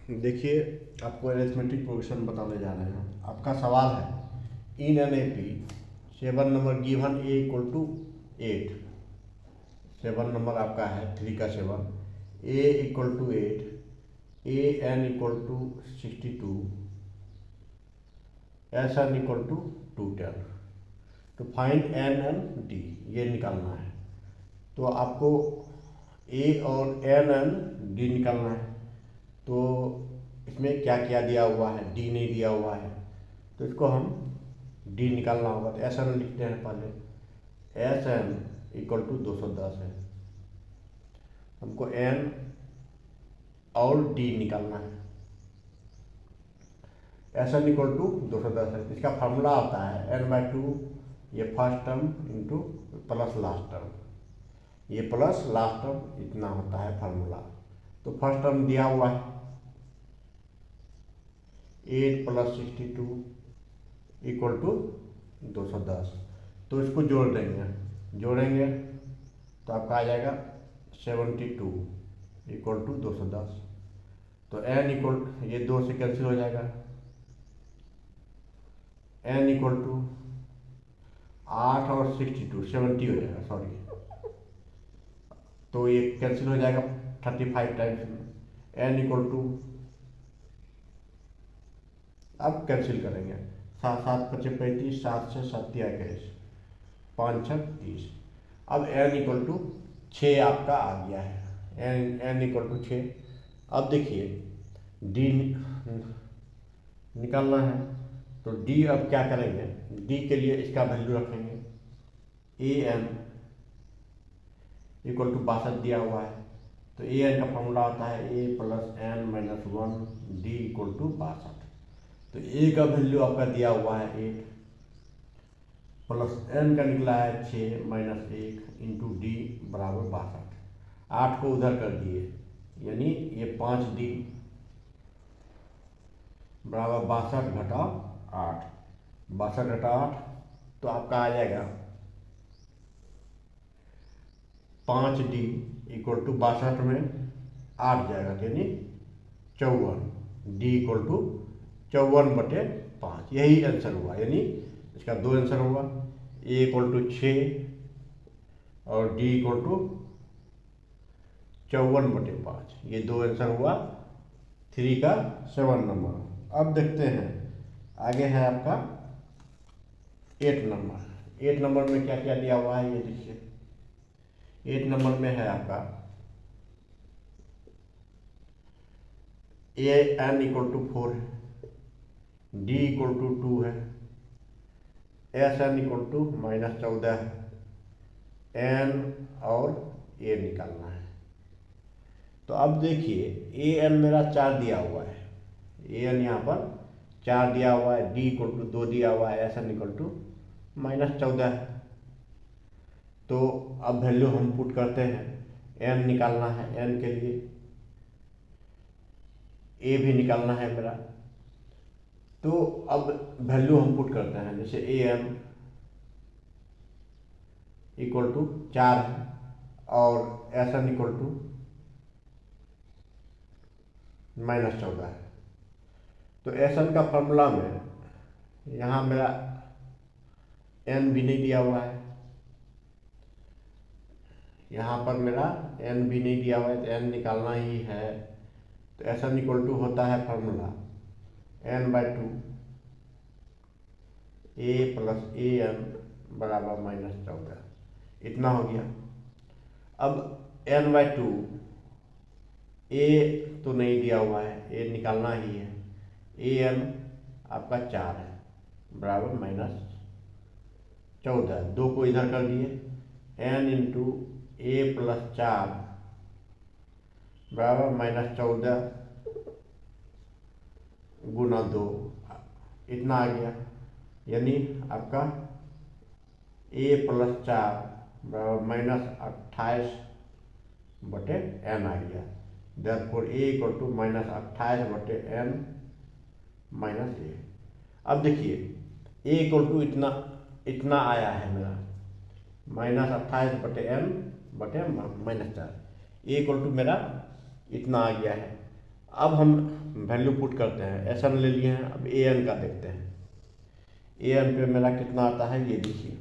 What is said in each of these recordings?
देखिए, आपको arithmetic progression बताने जा रहे हैं। आपका सवाल है in an A P 7 number given a equal to 8। 7 number आपका है 3 का 7, a equal to 8, a n equal to 62, s n equal to 210। तो फाइंड एन एंड डी, ये निकालना है। तो आपको ए और एन एंड डी निकालना है। तो इसमें क्या क्या दिया हुआ है, डी नहीं दिया हुआ है, तो इसको हम डी निकालना होगा। तो एस एन लिखते हैं पहले। एस एन इक्वल टू 210 है। हमको एन और डी निकालना है। एस एन इक्वल टू 210 है। इसका फार्मूला आता है n/2, ये first term into plus last term, ये प्लस लास्ट टर्म इतना होता है फार्मूला। तो फर्स्ट टर्म दिया हुआ है 8 + 62 इक्वल टू 210। तो इसको जोड़ेंगे तो आपका आ जाएगा 72 इक्वल टू 210। तो n इक्वल, ये 2 से कैंसिल हो जाएगा, n इक्वल टू 8 और 62 70 हो जाएगा, सॉरी। तो ये कैंसिल हो जाएगा 35 टाइम्स में। n इक्वल टू, अब कैंसिल करेंगे, 7 7 × 5 = 35, 7 से 7 × 21, 5 × 6 = 30। अब n इक्वल टू 6 आपका आ गया है। n equal to 6। अब देखिए d निकालना है। तो d अब क्या करेंगे, d के लिए इसका वैल्यू रखेंगे। ए एन इक्वल टू 62 दिया हुआ है। तो ए एन का फॉर्मूला होता है a + n - 1 d equal to 62। तो ए का वैल्यू आपका दिया हुआ है 8, प्लस n का निकला है 6 - 1 इंटू डी बराबर 62। 8 को उधर कर दिए, यानी ये 5d बराबर 62 घटा 8। 62 घटा 8 तो आपका आ जाएगा 5d इक्वल टू 62 में 8 जाएगा, यानी 54। d इक्वल टू 54/5, यही आंसर हुआ। यानी इसका 2 आंसर हुआ, a इक्वल टू 6 और d इक्वल टू 54/5। ये 2 आंसर हुआ 3 का 7 नंबर। अब देखते हैं आगे है आपका 8 नंबर। 8 नंबर में क्या क्या दिया हुआ है, ये देखिए। 8 नंबर में है आपका ए एन इक्वल टू 4 है, डी इक्वल टू 2 है, एस एन इक्वल टू -14 है, एन और ए निकालना है। तो अब देखिए ए एन मेरा 4 दिया हुआ है, ए एन यहाँ पर 4 दिया हुआ है, डी इक्वल टू 2 दिया हुआ है, एस एन इक्वल टू -14 है। तो अब वैल्यू हम पुट करते हैं। एन निकालना है, एन के लिए ए भी निकालना है मेरा। तो अब वैल्यू हम पुट करते हैं, जैसे ए एन इक्वल टू 4 है और एस एन इक्वल टू -14 है। तो एस एन का फॉर्मूला में यहाँ मेरा एन भी नहीं दिया हुआ है, यहाँ पर मेरा एन भी नहीं दिया हुआ है, तो एन निकालना ही है। तो एस एन इक्वल टू होता है formula n/2 a + A N बराबर -14, इतना हो गया। अब n/2, ए तो नहीं दिया हुआ है, ए निकालना ही है। ए एन आपका 4 है बराबर -14, 2 को इधर कर दिए, n इंटू ए + 4 बराबर -14 गुना 2, इतना आ गया। यानी आपका a + 4 बराबर -28/n आ गया। Therefore a equal to -28/n - a। अब देखिए a इक्वल टू इतना आया है मेरा, -28/n -4, a इक्वल टू मेरा इतना आ गया है। अब हम वैल्यू पुट करते हैं। एस एन ले लिए हैं, अब ए एन का देखते हैं। ए एन पे मेरा कितना आता है ये देखिए,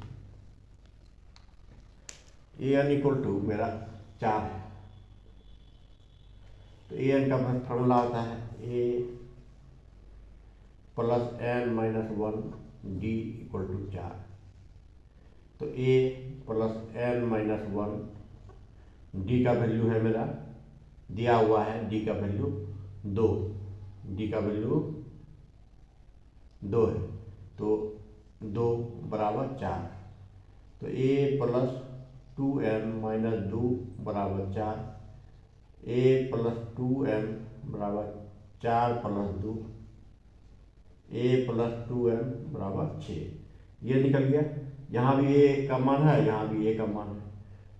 ए एन इक्वल टू मेरा 4 है। तो ए एन का फॉर्मूला आता है a plus n minus 1 d equal to 4। तो a plus n minus 1 d का वैल्यू है मेरा दिया हुआ है, डी का वैल्यू 2, डी का वैल्यू 2 है। तो 2 बराबर 4। तो ए प्लस 2n माइनस 2 बराबर 4, ए प्लस 2n बराबर 4 प्लस 2, ए प्लस 2n बराबर 6। ये निकल गया। यहाँ भी ए का मान है, यहाँ भी ए का मान है।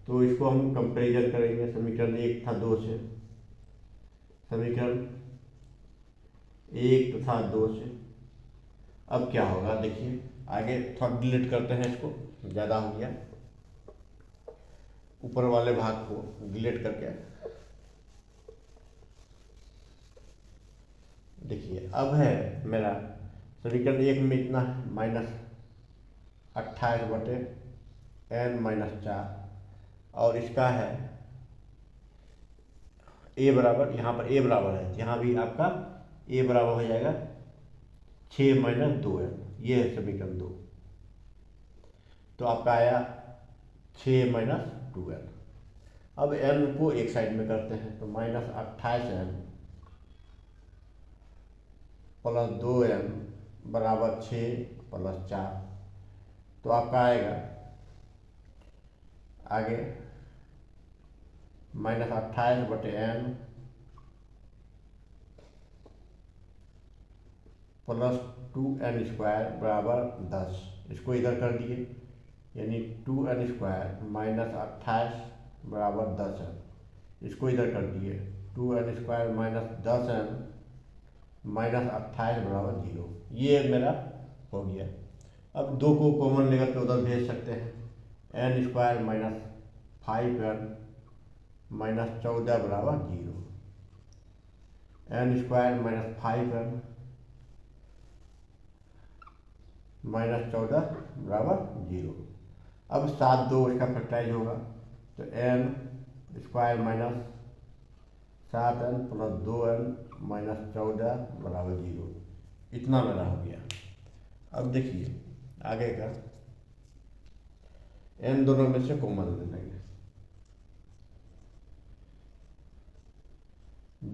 तो इसको हम कंपेरिजन करेंगे। समीकरण 1 था 2 से, समीकरण 1 तथा 2 से। अब क्या होगा देखिए, आगे थोड़ा डिलीट करते हैं, इसको ज़्यादा हो गया। ऊपर वाले भाग को डिलीट करके देखिए, अब है मेरा समीकरण 1 में इतना है माइनस 28/n माइनस 4, और इसका है ए बराबर, यहाँ पर ए बराबर है, यहाँ भी आपका ए बराबर हो जाएगा 6 माइनस 2n। ये है समीकरण 2। तो आपका आया 6 माइनस 2n। अब n को एक साइड में करते हैं, तो माइनस 28n प्लस 2n बराबर 6 प्लस 4। तो आपका आएगा आगे minus 28/n plus 2n square बराबर 10। इसको इधर कर दिए, यानी 2n स्क्वायर माइनस 28 बराबर 10 है। इसको इधर कर दिए, 2n square minus 10n minus 28 बराबर 0। ये मेरा हो गया। अब 2 को कॉमन लेकर के उधर भेज सकते हैं। n square minus 5n minus 14 बराबर 0, n square minus 5n minus 14 बराबर 0। अब 7 2 इसका फैक्टराइज होगा, तो n square minus 7n plus 2n minus 14 बराबर 0। इतना मेरा हो गया। अब देखिए आगे का, n दोनों में से कॉमन ले लेंगे।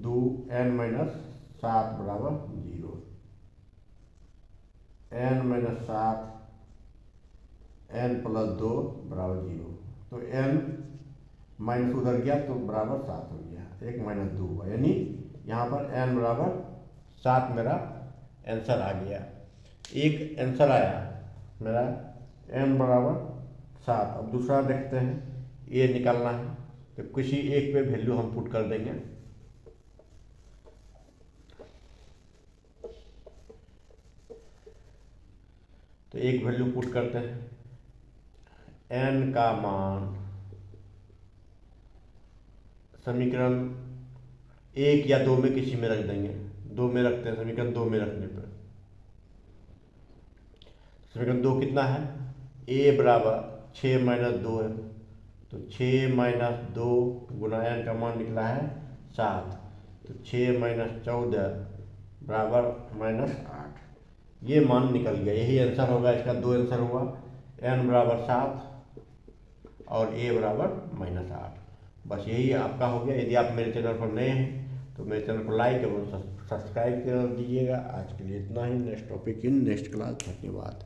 2n माइनस 7 बराबर 0, n माइनस 7 n प्लस 2 बराबर 0। तो n माइनस उधर गया तो बराबर 7 हो गया, 1 माइनस 2 हुआ, यानी यहाँ पर n बराबर 7 मेरा आंसर आ गया। एक आंसर आया मेरा n बराबर 7। अब दूसरा देखते हैं, ये निकालना है, तो किसी एक पे वैल्यू हम पुट कर देंगे। तो एक वैल्यू पुट करते हैं, n का मान समीकरण 1 या 2 में किसी में रख देंगे। 2 में रखते हैं, समीकरण 2 में रखने पर समीकरण 2 कितना है, a बराबर 6 माइनस 2 है। तो 6 माइनस 2 गुना n का मान निकला है 7। तो 6 माइनस 14 बराबर माइनस 8। ये मान निकल गया, यही आंसर होगा इसका। 2 आंसर हुआ, n बराबर 7 और a बराबर माइनस 8। बस यही आपका हो गया। यदि आप मेरे चैनल पर नए हैं तो मेरे चैनल को लाइक एवं सब्सक्राइब कर दीजिएगा। आज के लिए इतना ही। Next topic in next class. धन्यवाद।